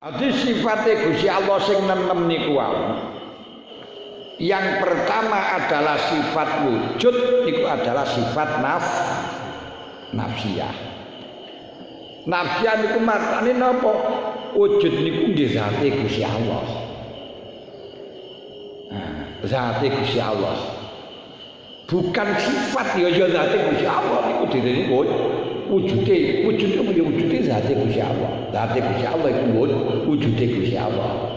Adi sifatnya Gusti Allah sing nenem niku wae. Yang pertama adalah sifat wujud, niku adalah sifat nafsiyah. Nafsiyah niku maknane napa? Wujud niku nggih zate Gusti Allah. Nah, zate Gusti Allah. Bukan sifat ya zate Gusti Allah niku direne wujude zate Gusti Allah. Zate Gusti Allah iku wujude Gusti Allah.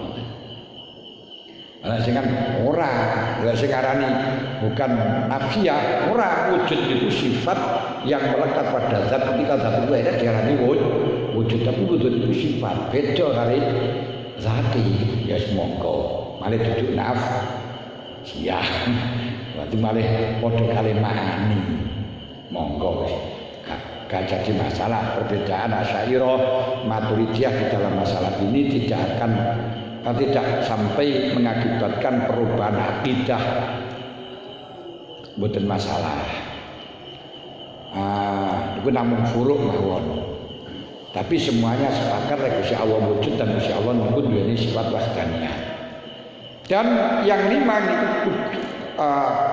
Ana sing kan ora, lha sing arani bukan nafsiyah, ora wujud itu sifat yang melekat pada zat ketika zat itu ada diarani wujud tapi wujud itu sifat beda kali zati ya semongko malih duduk nafsiyah berarti malih padha kali makani monggo wis gak jadi masalah. Perbedaan Asy'ariyah Maturidiyah di dalam masalah ini tidak sampai mengakibatkan perubahan akidah, mboten masalah. Itu namun furuk mawon. Tapi semuanya sepakat Gusti Allah wujud dan Gusti Allah nunggu duweni sifat wahdaniyah. Dan yang lima niku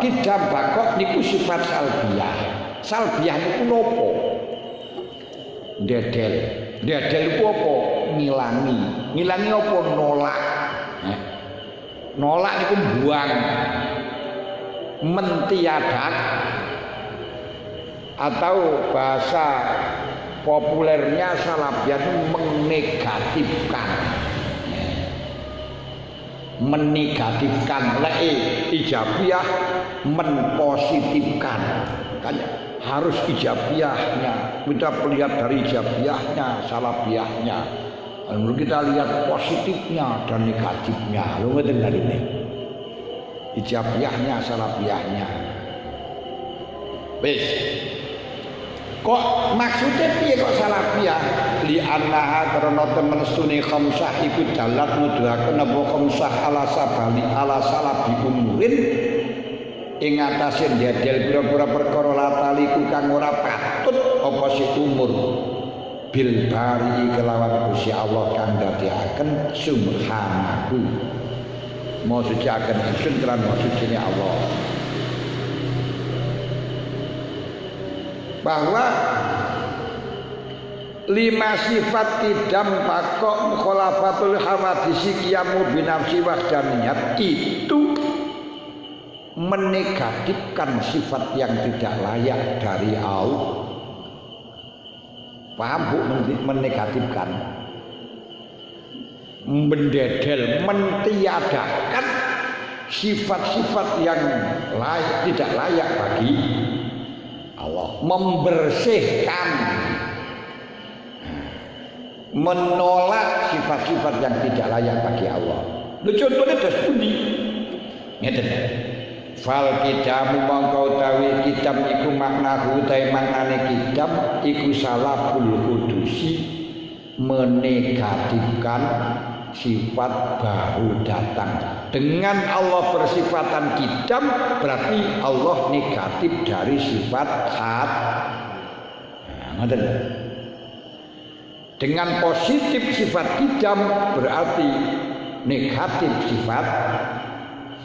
kidam bakok niku sifat salbiyah. Salbiyah niku nopo? Dedel itu apa? Ngilangi apa? Nolak. Nolak itu buang, mentiadak, atau bahasa populernya salafiyah itu menegatifkan, ijabiyah menpositifkan. Makanya harus ijabiyahnya, kita lihat dari ijabiyahnya, salafiyahnya. Lalu kita lihat positifnya dan negatifnya. Lu ngerti dari ini? Ijabiyahnya, salafiyahnya. Wis. Kok maksudnya piye kok salafiyah? Li annaha karena temen stune khamsah iku dalat nuduhaken apa khamsah ala salabi umurin ing atase ndedel pira-pira perkara lataliku kang ora patut apa si umur bil bari kelawan Gusti Allah kang dadekaken subhanahu mau suciaken isun lan sucine Allah. Bahwa lima sifat kidam pakok mukhalafatul hawadisi qiyamu binafsi wahdaniyat itu menegatifkan sifat yang tidak layak dari Allah. Paham Bu? Menegatifkan, mendedel, mentiadakan sifat-sifat yang tidak layak bagi Allah, membersihkan, menolak sifat-sifat yang tidak layak bagi Allah. Contohnya das pundi? Ngeten. Fal kidamu mongko utawi kidam iku maknahu utawi maknane kidam iku salabul kudusi, menegatifkan sifat baru datang. Dengan Allah bersifatan kidam berarti Allah negatif dari sifat zat. Ngoten. Dengan positif sifat kidam berarti negatif sifat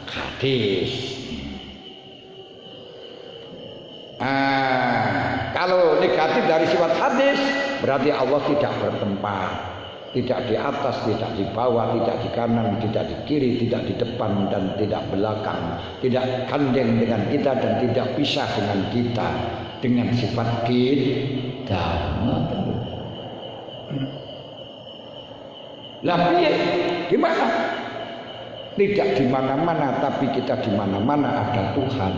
hadis. Kalau negatif dari sifat hadis berarti Allah tidak bertempat, tidak di atas, tidak di bawah, tidak di kanan, tidak di kiri, tidak di depan dan tidak belakang, tidak gandeng dengan kita dan tidak pisah dengan kita dengan sifat kita. Lah piye? Gimana? Tidak di mana-mana tapi kita di mana-mana ada Tuhan.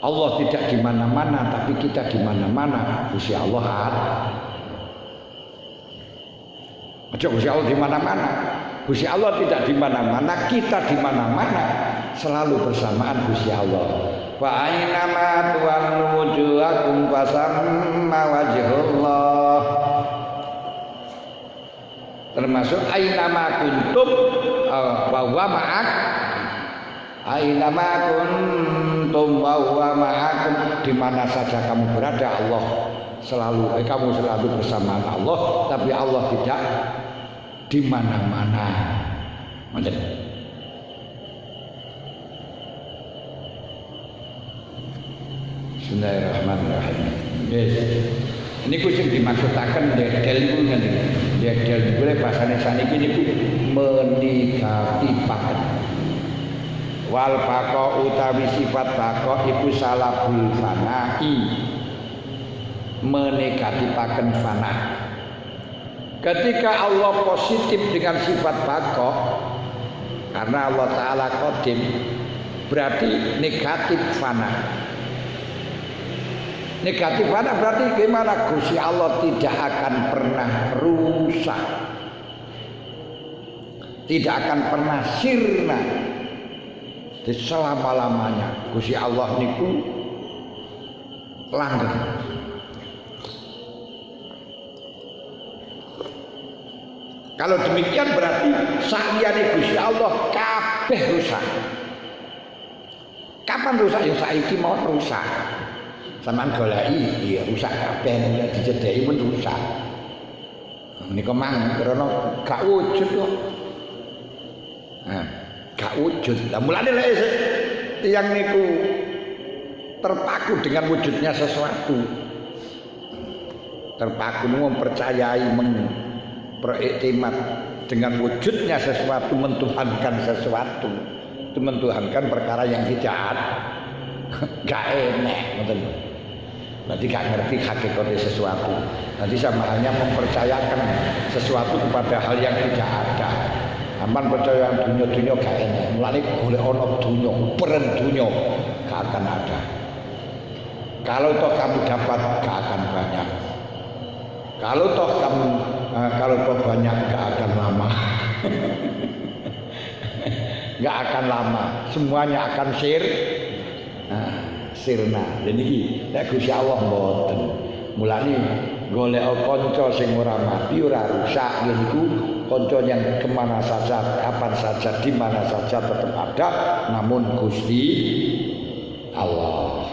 Allah tidak di mana-mana tapi kita di mana-mana. Gusti Allah ada. Aja Gusti Allah di mana-mana. Gusti Allah tidak di mana-mana, kita di mana-mana. Selalu bersamaan Gusti Allah. Wa aina ma tuwallu wujuhakum fasamma wajhullah. Termasuk aina ma kuntum bahwa ma'ak aina ma kuntum bahwa ma'akum, di mana saja kamu berada Allah selalu kamu selalu bersama Allah, tapi Allah tidak di mana-mana. Ngoten. Bismillahirrahmanirrahim. Yes. Ini sing dimaksudaken dedel iku ngene. Dedel iku bahasane saniki niku menigatipaken. Wal baqa utawi sifat baqa iku salabul fanai. Menegatipaken fana. Ketika Allah positif dengan sifat baqa, karena Allah Ta'ala qadim, berarti negatif fana. Negatif fana berarti gimana? Gusti Allah tidak akan pernah rusak, tidak akan pernah sirna di selama-lamanya. Gusti Allah niku langgeng. Kalau demikian berarti sakliyane Gusti Allah kabeh rusak. Kapan rusak? Ya saiki mau rusak. Sampeyan goleki ya rusak kabeh, dicedheki pun rusak. Menika mang karena gak wujud kok. Nah, gak wujud. Lah mulane lek tiyang niku terpaku dengan wujudnya sesuatu. Terpaku mempercayai beriktimat dengan wujudnya sesuatu, mentuhankan sesuatu, itu mentuhankan perkara yang tidak ada, gak enak, betul. Berarti gak ngerti hakikatnya sesuatu. Nanti sama halnya mempercayakan sesuatu kepada hal yang tidak ada. Aman percaya dunia gak enak. Mulai boleh ono dunia, peren dunia gak akan ada. Kalau toh kamu dapat gak akan banyak. Kalau toh banyak gak akan lama. Gak akan lama, semuanya akan sirna. Dan iki nek Gusti Allah mboten. Mulane golek kanca sing ora mati, ora rusak niku kanca yang kemana saja, kapan saja, di mana saja tetap ada, namun Gusti Allah.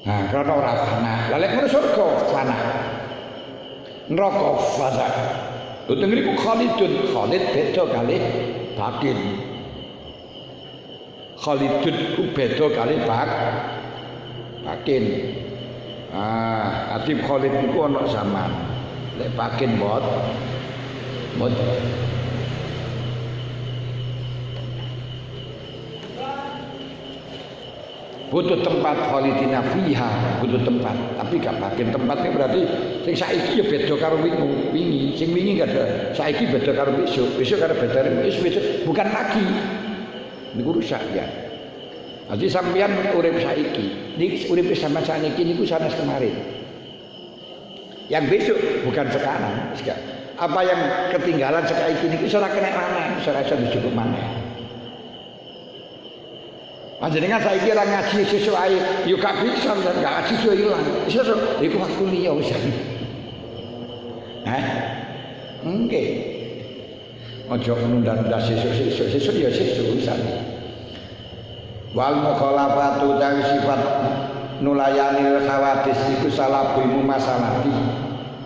Nah, karena ora fana. Lah lek surga fana. Neraka fana. Lho teng mriku Khalidun, Khalid beda kali batin. Khalidun ku beda kali batin. Atib Khalid iku ana zaman. Lek batin bot. Butuh tempat khalidina fiha, butuh tempat, tapi gak bagian tempatnya berarti sing saiki ya beda karo wingi, sing wingi gak ada, saiki beda karo besok karo beda karo besok, bukan lagi. Niku rusak ya. Nanti sampeyan urip saiki, niki urip sama saniki niku sanes kemarin. Yang besok bukan sekarang. Apa yang ketinggalan saiki niku ora kena maneh, ora iso dicukup maneh. Panjenengan saiki ora ngaji sesuk ae, yo gak bisa gak ngaji yo ilang. Sesuk iku waktu liya wis. Nggih. Aja nunda-nunda sesuk ya sesuk wisan. Wal mukhalafatu tawi sifat nulayani khawatis iku salabul mumasalati.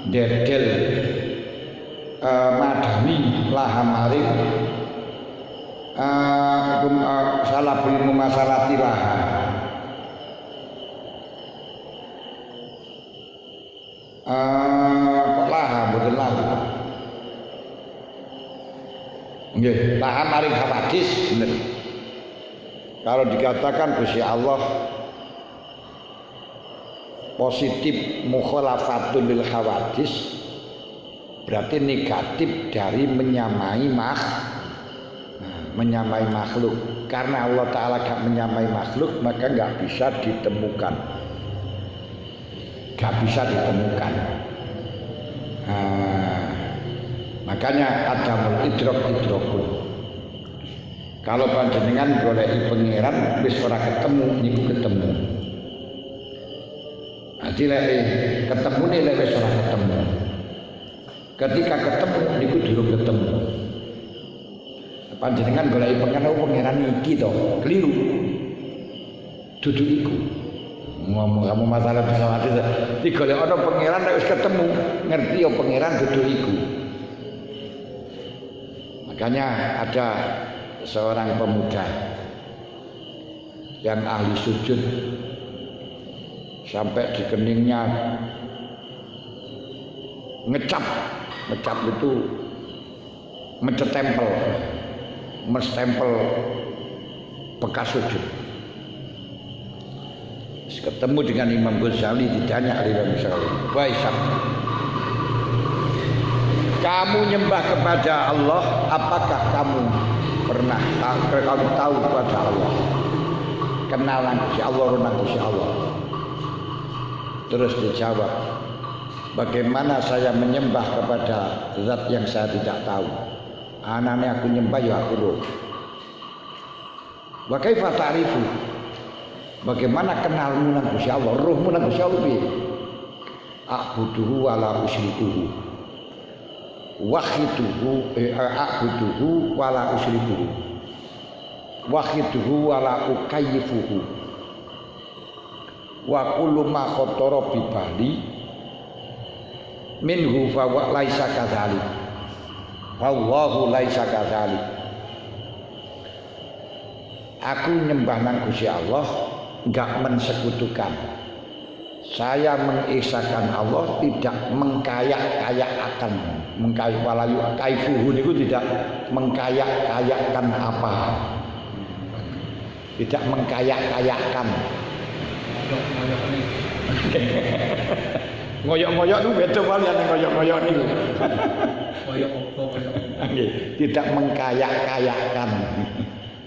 Dedel madani lahamari salah beli mumasalati laha. Kok laha betul laha. Nggih, laha maring hawadis bener. Kalau dikatakan Gusti Allah positif mukhalafatul lil hawadis berarti negatif dari menyamai makhluk. Karena Allah Ta'ala gak menyamai makhluk, maka gak bisa ditemukan. Makanya adamul idrokun. Kalau panjenengan goleki pangeran wis ora ketemu, niku ketemu. Nanti lek ketemu nih lek wis ora ketemu. Ketika ketemu niku durung ketemu. Panjenengan goleki pangeran iki to, keliru. Dudu iku. Ngomong kamu masalah pesawat itu. Digolek ana pangeran nek wis ketemu, ngerti ya pangeran dudu iku. Makanya ada seorang pemuda yang ahli sujud sampai di keningnya ngecap itu menstempel bekas sujud. Ketemu dengan Imam Ghazali, ditanya oleh Imam Ghazali, "Wahai Sabtu, kamu nyembah kepada Allah, apakah kamu pernah tahu kepada Allah? Kenalan Gusti Allah, runang Gusti Allah?" Terus dijawab, "Bagaimana saya menyembah kepada zat yang saya tidak tahu? Anane aku nyembah ya aku roh. Wa kaifa ta'rifu? Bagaimana kenalmu nang Gusti Allah? Rohmu nang Gusti Allah piye? A'buduhu wa la usyrikuhu. A'buduhu wa la usyrikuhu. Wahiduhu wa la ukayyifuhu. Wa kullu ma khatara bi bali minhu fa laisa kadzalik. Wallahu laisa kadzalik." Aku nyembah nang Gusti Allah, enggak mensekutukan. Saya mengisahkan Allah, tidak mengkayak-kayakkan. Walayu kaifuhu niku tidak mengkayak-kayakkan apa. Tidak mengkayak-kayakkan. Ngoyok-ngoyok itu beda kalian ngoyok-ngoyok niku. Tidak mengkayak-kayakkan,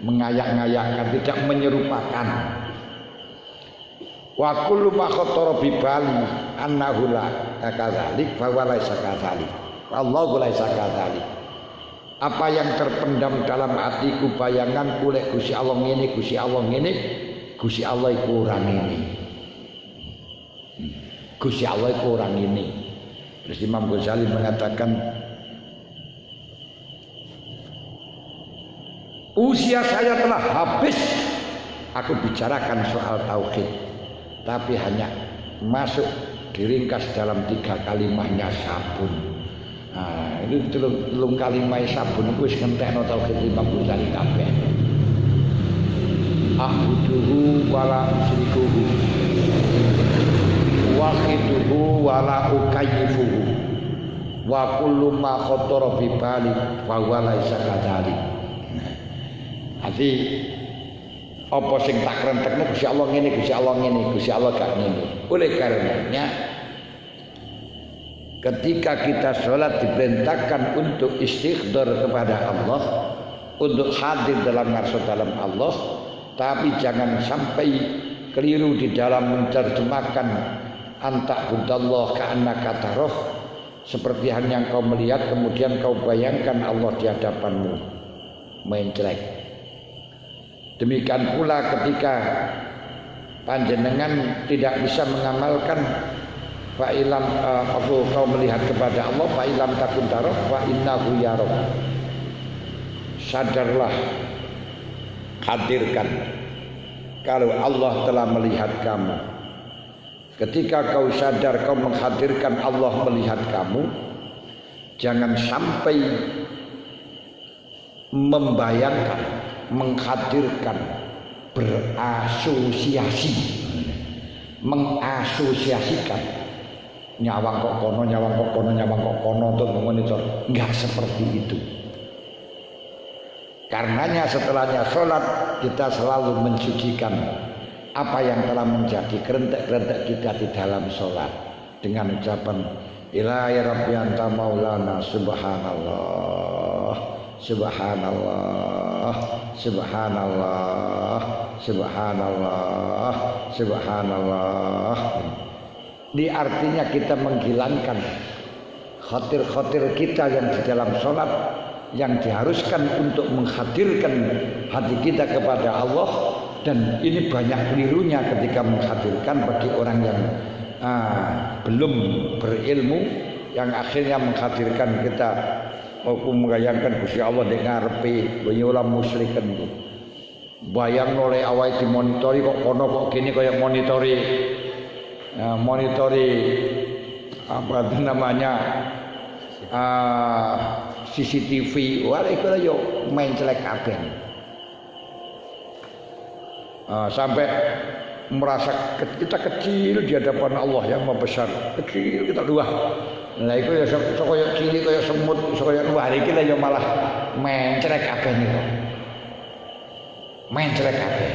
mengayak-ngayakkan, tidak menyerupakan. Wa kullu ma khatara bi bali annahu la kadzalik fa laisa kadzalik. Wallahu laisa kadzalik. Apa yang terpendam dalam hatiku bayangan kulek Gusti Allah ngene, Gusti Allah ngene, Gusti Allah iku ora ngene. Gusti Allah iku ora ngene. Terus Imam Ghazali mengatakan, usia saya telah habis aku bicarakan soal tauhid, tapi hanya masuk diringkas dalam 3 kalimahnya sabun. Nah, itu telung kalimah sabun itu wis ngentekno tauhid Imam Ghazali kabeh. A'buduhu wala usyrikuhu. Wahiduhu wala ukayyifuhu. Wa kullu ma khatara bi bali fa huwa laisa kadzalik. Jadi apa sing tak rentekne Gusti Allah ngene, Gusti Allah ngene, Gusti Allah gak ngene. Oleh karenanya ketika kita sholat diperintahkan untuk istighdar kepada Allah, untuk hadir dalam ngarsa dalam Allah, tapi jangan sampai keliru di dalam menerjemahkan anta budallah ka'annaka tarah, seperti hanya kau melihat kemudian kau bayangkan Allah di hadapanmu, mencrek. Demikian pula ketika panjenengan tidak bisa mengamalkan fa'ilam kau melihat kepada Allah, fa'ilam takun tarah fa innahu yarah. Sadarlah, hadirkan kalau Allah telah melihat kamu. Ketika kau sadar kau menghadirkan Allah melihat kamu, jangan sampai membayangkan, menghadirkan, berasosiasi, mengasosiasikan nyawang kok kono, nyawang kok kono, nyawang kok kono untuk memonitor. Enggak seperti itu. Karenanya setelahnya sholat kita selalu mensucikan apa yang telah menjadi kerentek-kerentek kita di dalam sholat dengan ucapan Ilahi Rabbi Anta Maulana Subhanallah Subhanallah Subhanallah Subhanallah Subhanallah. Ini artinya kita menghilangkan khotir-khotir kita yang di dalam sholat, yang diharuskan untuk menghadirkan hati kita kepada Allah. Dan ini banyak kelirunya ketika menghadirkan bagi orang yang belum berilmu, yang akhirnya menghadirkan kita membayangkan Gusti Allah di ngarepe banyola musyrikan itu. Bayang oleh awake dimonitori kok kono kok gini kayak monitori apa itu namanya CCTV, wah iku yo main celek kabeh. Sampai merasa kita kecil di hadapan Allah yang Maha Besar, kecil kita luah. Nah itu ya kaya cilik kaya semut, kaya luah iki lah ya malah mencrek kabeh niku. Mencrek kabeh.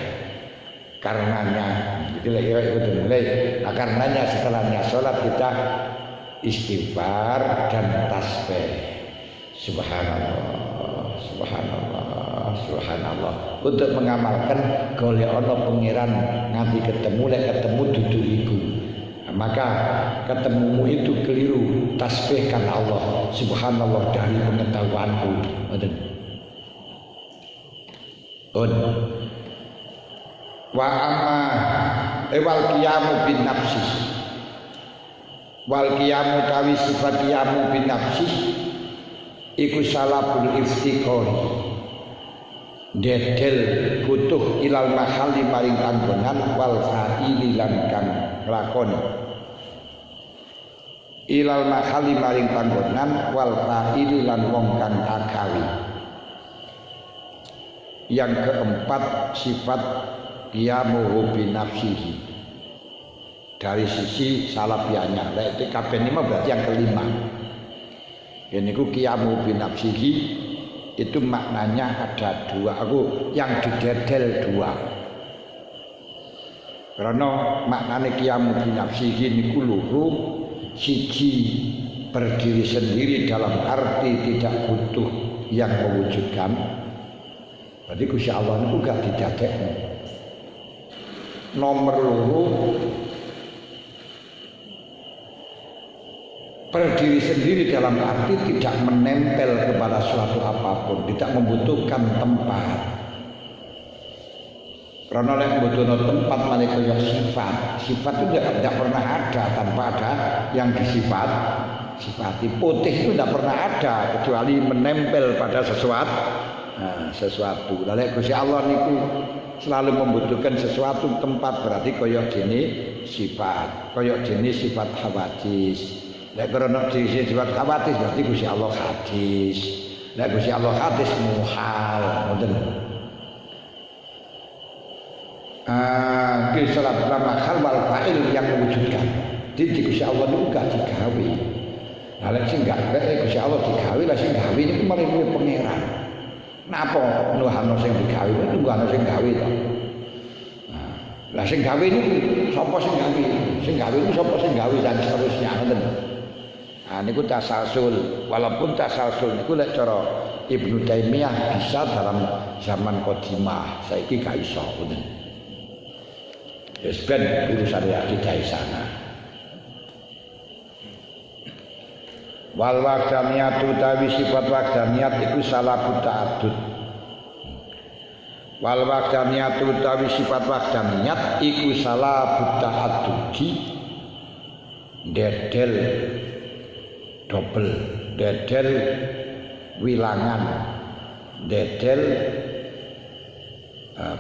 Karenanya itu lah ya itu mulai. Nah karenanya setelahnya salat kita istighfar dan tasbih. Subhanallah, subhanallah, subhanallah. Untuk mengamalkan golek ana pangeran nganti ketemu dudu iku. Maka ketemumu itu keliru, tasbihkan Allah subhanallah dari pengetahuanku. Wa amma wal qiyamu bin nafsi. Wal qiyamu tawi sifat qiyamu bin nafsi iku salabul iftiqori. Dedel butuh ilal mahali maring panggonan wal fa'ili lan kang nglakoni. Ilal mahali maring panggonan wal fa'ili lan wong kang agawi. Yang keempat sifat qiyamuhu bi nafsihi. Dari sisi salafiahnya. Lah itu kabeh ini berarti yang kelima. Ini ku qiyamuhu bi nafsihi itu maknanya ada dua. Aku yang didedel dua. Karena maknanya qiyamu bi nafsihi niku loro. Siji berdiri sendiri dalam arti tidak butuh yang mewujudkan. Berarti Gusti Allah niku gak didadekno. Nomor loro berdiri sendiri dalam arti tidak menempel kepada suatu apapun, tidak membutuhkan tempat. Karena yang membutuhkan tempat mereka yang sifat itu tidak pernah ada tanpa ada yang disifat. Sifati putih itu tidak pernah ada kecuali menempel pada sesuatu. Lalu Gusti Allah niku selalu membutuhkan sesuatu tempat, berarti koyok jenis sifat, koyok jenis sifat hawadis. Lek karena jenis sifat hawadis berarti Gusti Allah hadis. Lek Gusti Allah hadis muhal, ngoten. Salat nama hal wal fa'il yang mewujudkan. Jadi Gusti Allah niku gak digawe. Nah lek sing gak Gusti Allah digawe, lah sing gawe niku maring pangeran. Napa nuhano sing digawe itu bukan sing gawe to. Lah sing gawe niku sapa sing gawe? Sing gawe niku sapa sing gawe dan seterusnya ngoten. Nah niku tasalsul, walaupun tasalsul niku lek cara Ibnu Taimiyah bisa dalam zaman qadimah, saiki gak iso ngoten. Ya sebenarnya urusan akidah sana. Wal wahdaniyatu tawi sifat wahdaniyat iku salabu ta'addud. Wal wahdaniyatu tawi sifat wahdaniyat iku salabu ta'addudi. Dedel double, dedel wilangan, dedel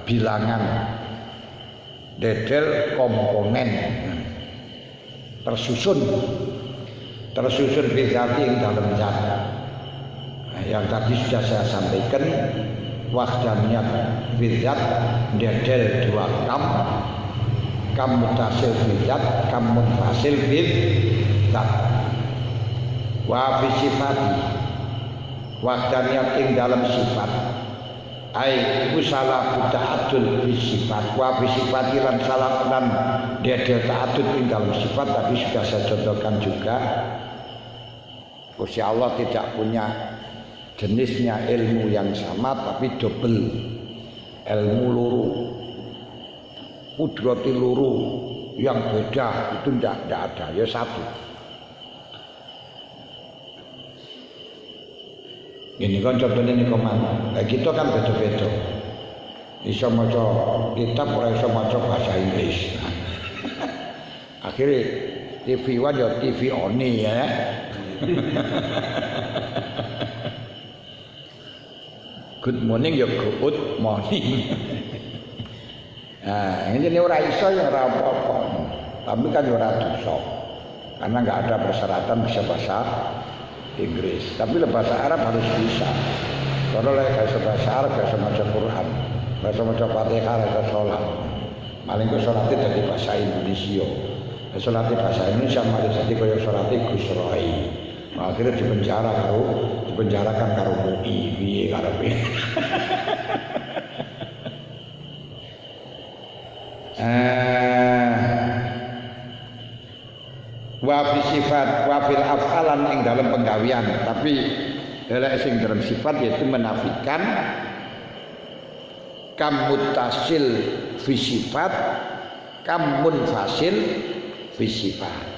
bilangan, dedel komponen, tersusun fizati yang dalam zat. Yang tadi sudah saya sampaikan, wahdaniyat fizat dedel dua kam mutasil fizat, kam mutasil fizat. Wa fi sifati wahdaniyat ing dalam sifat ai usala ta'addul fi sifat wa fi sifati lan salah lan dedel ta'addud ing dalam sifat. Tadi sudah saya contohkan juga, Gusti Allah tidak punya jenisnya ilmu yang sama tapi double, ilmu luru, kudrati luru yang beda itu tidak ada, ya satu. Ini kan contohnya ini kemana? Kayak gitu kan beda-beda. Bisa maca kitab, ora iso maca bahasa Inggris. Akhirnya TV One ya TV Oni ya. Good morning ya good morning. Nah, ini ora iso ya ora apa-apa. Tapi kan ora dosa. Karena enggak ada persyaratan bisa bahasa Inggris. Tapi bahasa Arab harus bisa. Kalau lek bahasa Arab gak bisa maca Quran, gak bisa maca Fatihah, gak bisa sholat. Paling kok sholatnya dari bahasa Indonesia. Sholatnya bahasa Indonesia malah jadi kaya sholatnya Gus Roy. Akhirnya dipenjarakan karo MUI, piye karepe. Wa fi sifat wa fil af'alan ing dalam penggawean, tapi lek sing dalam sifat yaitu menafikan kam muttasil fi sifat kam munfasil fi sifat.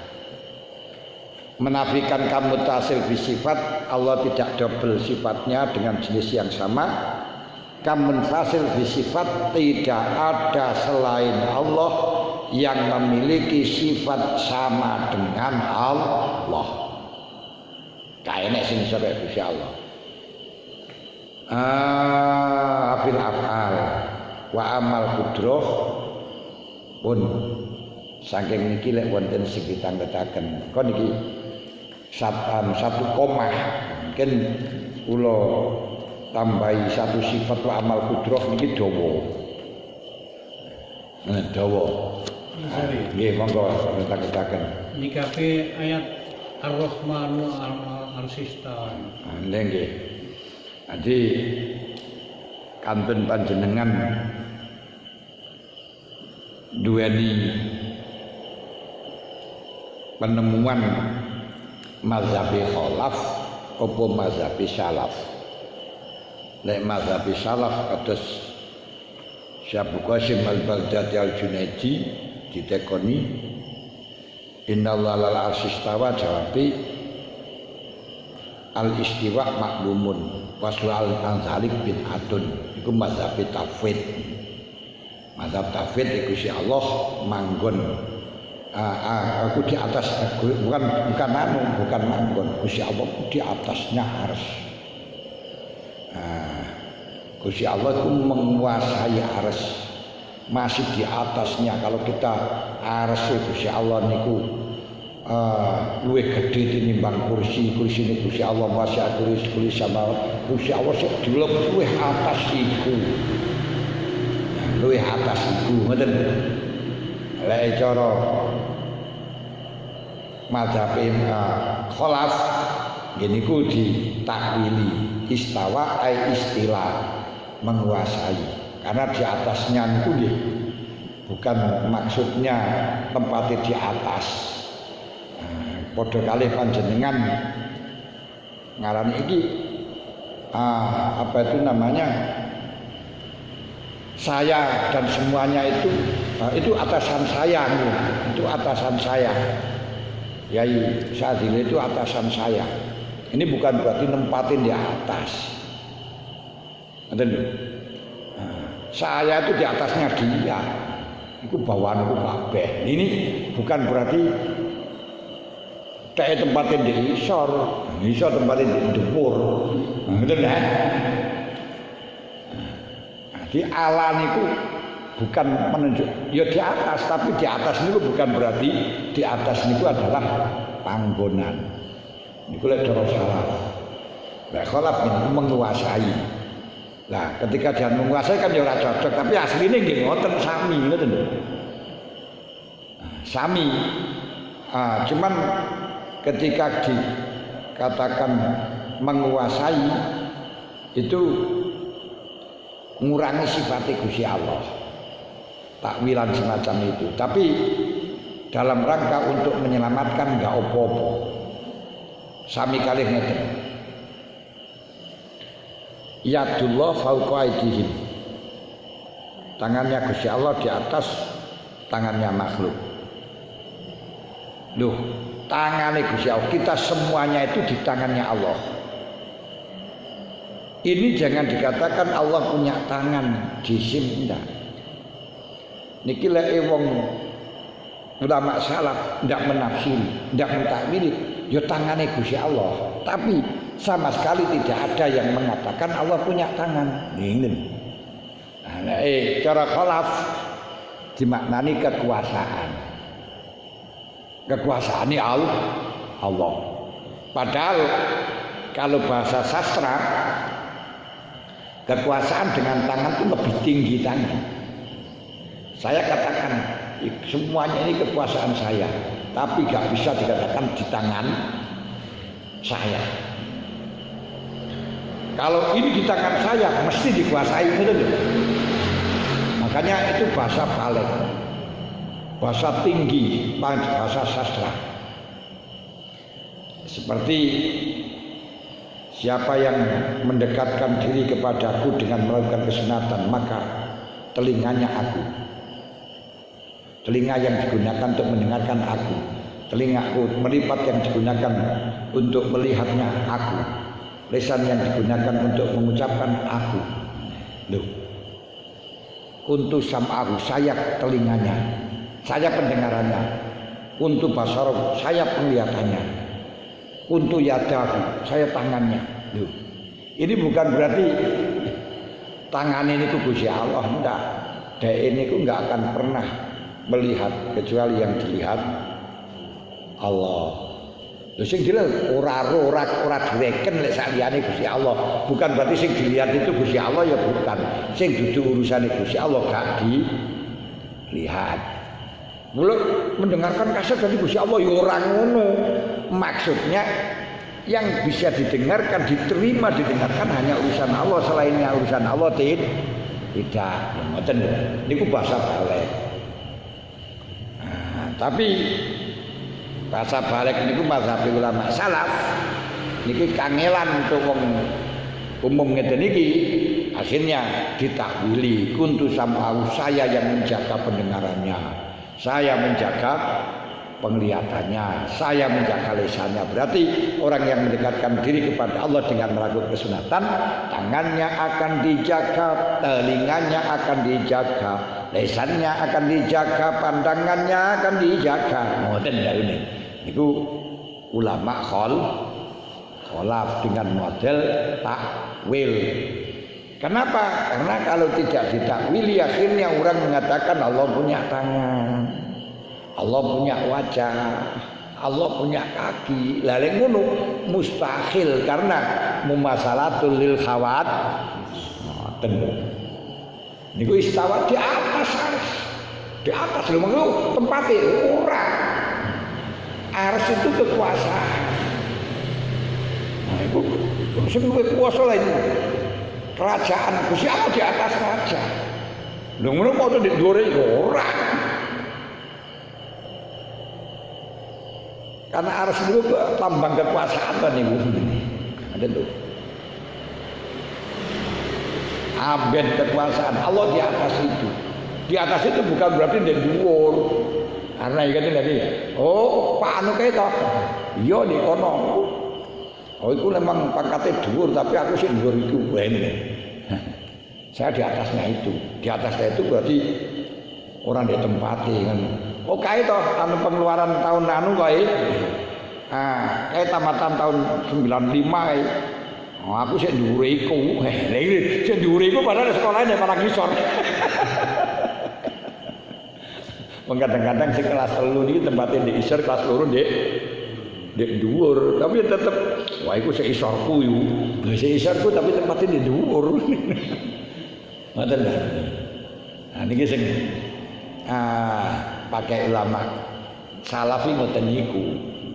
Menafikan kam muttasil fi sifat, Allah tidak double sifatnya dengan jenis yang sama. Kam munfasil fi sifat, tidak ada selain Allah yang memiliki sifat sama dengan Allah. Kayaknya sing sampai Gusti Allah. Afil af'al wa amal kudroh pun saking niki lek wonten sing ditangketaken. Kon iki satu koma mungkin kula tambahi satu sifat wa amal kudroh niki dawa. Dawa. Nggih monggo ditangketaken. Nyikapi ayat Ar-Rahmanu Al-Arsy-Istawa. Nggih. Jadi kanten panjenengan duweni penemuan mazhabi khalaf apa mazhabi salaf. Lek mazhabi salaf kados Syekh Qasim Al-Baghdadi Al-Junaidi ditekoni innallaha lal arsyistawa jawabi al-istiwa maklumun waslu al-anzalik bin adun iku mazhab tafwid. Mazhab tafwid iku si Allah manggon aku di atas bukan manggon Gusti Allah di atasnya arsy. Gusti Allah itu menguasai arsy, masih di atasnya. Kalau kita arsy Gusti Allah niku luwih gedhe tinimbang kursi ini Gusti Allah masih kursi sama Gusti Allah sing luwih atas iku. Luwih atas iku ngoten. Lek cara mazhab khalaf niku ditakwili istawa ai istilah menguasai, karena di atasnya niku nggih bukan maksudnya tempatnya di atas. Padha kalih panjenengan ngarani iki apa itu namanya saya dan semuanya itu atasan saya, itu atasan saya. Yai Syadzili itu atasan saya. Ini bukan berarti nempatin di atas. Saya itu di atasnya dia. Itu bawaanku kabeh. Ini bukan berarti kayak tempatin di isor tempatin di depur. Betul ya? Di ala niku bukan menunjuk ya di atas, tapi di atas niku bukan berarti di atas niku adalah panggonan. Niku lek cara salah. Lek khalaf niku menguasai. Nah, ketika dia menguasai kan ya ora cocok, tapi asline nggih ngoten sami ngoten lho. Sami. Cuman ketika dikatakan menguasai itu ngurangi sifatnya Gusti Allah, takwilan semacam itu. Tapi dalam rangka untuk menyelamatkan enggak opo-opo. Sami kalih ngeten. Yadullah fauqa aydihim. Tangannya Gusti Allah di atas tangannya makhluk. Loh, tangannya Gusti Allah, kita semuanya itu di tangannya Allah. Ini jangan dikatakan Allah punya tangan, jisim enggak. Niki lek wong ulama salaf ndak menafsiri, ndak mentakwili, ya tangane Gusti Allah. Tapi sama sekali tidak ada yang mengatakan Allah punya tangan. Ngene. Nah, cara khalaf dimaknani kekuasaan. Kekuasaane Allah. Padahal kalau bahasa sastra kekuasaan dengan tangan itu lebih tinggi tangan. Saya katakan semuanya ini kekuasaan saya, tapi gak bisa dikatakan di tangan saya. Kalau ini di tangan saya mesti dikuasai, betul. Makanya itu bahasa balik, bahasa tinggi, bahasa sastra. Seperti siapa yang mendekatkan diri kepadaku dengan melakukan kesunatan, maka telinganya aku. Telinga yang digunakan untuk mendengarkan aku. Telingaku melipat yang digunakan untuk melihatnya aku. Lisan yang digunakan untuk mengucapkan aku. Loh. Kuntu sam'ahu, saya telinganya. Saya pendengarannya. Kuntu basarohu, saya penglihatannya. Kuntu yadahu, saya tangannya. Loh. Ini bukan berarti tangan ini ku Gusti Allah, enggak. Dek ini ku enggak akan pernah melihat kecuali yang dilihat Allah. Lho sing dilihat ora direken lek sak liyane Gusti Allah. Bukan berarti sing dilihat itu Gusti Allah ya bukan. Sing dudu urusane Gusti Allah gak dilihat. Mulai mendengarkan kaset dari Gusti Allah ya ora ngono. Maksudnya yang bisa didengarkan, didengarkan hanya urusan Allah, selainnya urusan Allah tidak. Ngoten niku bahasa balik. Nah, tapi bahasa balik niku mazhab ulama salaf niki kangelan untuk wong umum ngeten iki, akhirnya ditakwili kuntu sam'ahu, saya yang menjaga pendengarannya, saya menjaga penglihatannya, saya menjaga lisannya. Berarti orang yang mendekatkan diri kepada Allah dengan melakukan kesunatan, tangannya akan dijaga, telinganya akan dijaga, lisannya akan dijaga, pandangannya akan dijaga. Ngoten dalune. Niku ulama kholaf dengan model takwil. Kenapa? Karena kalau tidak ditakwili akhirnya orang mengatakan Allah punya tangan, Allah punya wajah, Allah punya kaki. Lah lek ngono mustahil karena mumasalatul lil khawat. Ngoten. Niku istawa di atas. Di atas lho mengko tempate ora. Ars itu kekuasaan. Nah, itu sing kuwasa lha itu. Kerajaan Gusti Allah di atas raja. Lho ngono kok di dhuwure ora. Karena aras itu lambang kekuasaan kan ibu. Ada tuh. Abad kekuasaan Allah di atas itu. Di atas itu bukan berarti di dhuwur. Karena iki tadi, oh Pak anu kae to. Iya di kono. Oh itu memang pangkatnya dhuwur tapi aku sih dhuwur iku ngene. Saya di atasnya itu. Di atasnya itu berarti orang di tempatnya kan. Oh kae to anu pengeluaran tahun anu kae. Ah, kae tamatan tahun 95 kae. Oh aku sik dhuwur iku. Lha iki sik dhuwur iku padahal sekolahnya nek malah ngisor. Kadang-kadang sing kelas 3 niki tempatnya di isor, kelas 2 di dhuwur, tapi tetep wah iku sik isorku iku. Lha sik isorku tapi tempatnya di dhuwur. Ngoten lho. Nah niki sing pakai ulama salafi ngoten niku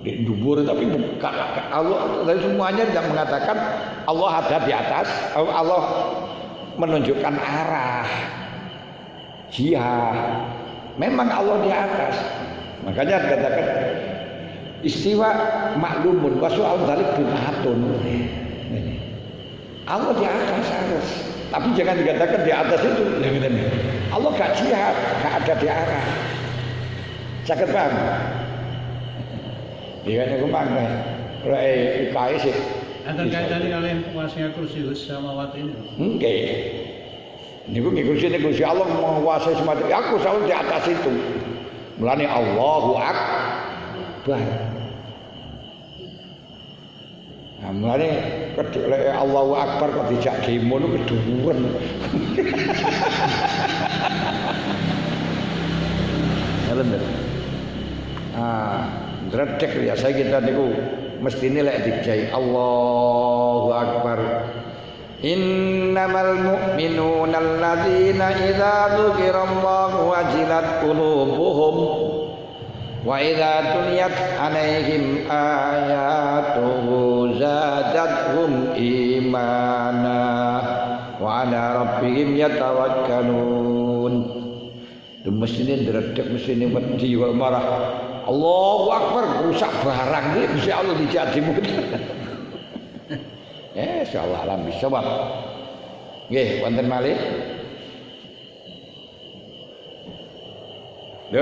di dhuwur tapi bukan Allah. Dari semuanya tidak mengatakan Allah ada di atas, Allah menunjukkan arah jihad. Memang Allah di atas. Makanya dikatakan istiwa maklumun wa su'al dzalik bid'atun. Allah di atas harus. Tapi jangan dikatakan di atas itu. Allah gak jihad, gak ada di arah. Sakit paham? Dikane kemana? Rai ikai sih. Ada kaitannya oleh kuasanya kursi samawati ini. Oke. Niku kursi Allah menguasai semacam. Aku selalu di atas itu. Mulane Allahu Akbar. Nah, mulane Allahu Akbar kok dijak demo lu keduren. Bener. Dredeg ya saya kita niku mestine lek dijai Allah Allahu akbar. Innamal mu'minuna alladzina idza dzukirallahu wajilat qulubuhum wa idza tuliyat 'alaihim ayatuhu zadatuhum imana wa 'ala rabbihim yatawakkalun. Mesine ndredeg mesine wedi kok marah. Allahu akbar rusak barang iki Gusti Allah dijadimu. Insyaallah alam bisawab. Nggih, wonten malih.